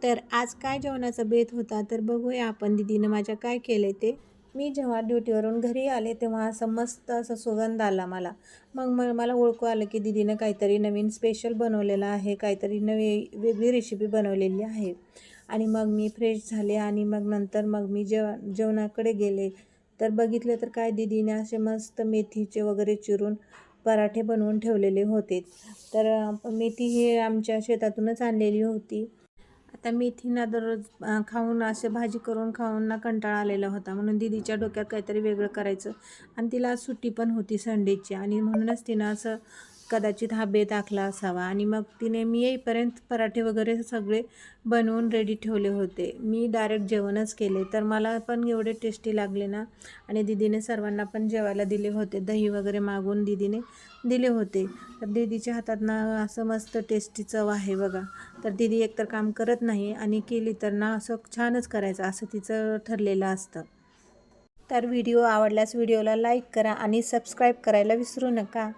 तर आज काय जेवणाचा बेत होता तर बघूया आपण दीदीनं माझ्या काय केले ते. मी जेव्हा ड्युटीवरून घरी आले तेव्हा असं मस्त असा सुगंध आला मला. मग मला ओळखू आलं की दीदीनं काहीतरी नवीन स्पेशल बनवलेलं आहे, काहीतरी वेगळी रेसिपी बनवलेली आहे. आणि मग मी फ्रेश झाले आणि मग नंतर मग मी जेवणाकडे गेले. तर बघितलं तर काय दीदीने असे मस्त मेथीचे वगैरे चिरून पराठे बनवून ठेवलेले होते. तर मेथी ही आमच्या शेतातूनच आणलेली होती. आता मेथीना दररोज खाऊन असे भाजी करून खाऊन ना कंटाळा आलेला होता, म्हणून दीदीच्या डोक्यात काहीतरी वेगळं करायचं. आणि तिला आज सुट्टी पण होती संडेची आणि म्हणूनच तिनं असं कदाचित हा बेत आखला असावा. आणि मग तिने मी येईपर्यंत पराठे वगैरे सगळे बनवून रेडी ठेवले होते. मी डायरेक्ट जेवणच केले, तर मला पण एवढे टेस्टी लागले ना. आणि दीदीने सर्वांना पण जेवायला दिले होते, दही वगैरे मागून दीदीने दिले होते. तर दीदीच्या हातात ना असं मस्त टेस्टी चव आहे बघा. तर दीदी एकतर काम करत नाही आणि केली तर ना असं छानच करायचं असं तिचं ठरलेलं असतं. तर व्हिडिओ आवडल्यास व्हिडिओला लाईक करा आणि सबस्क्राईब करायला विसरू नका.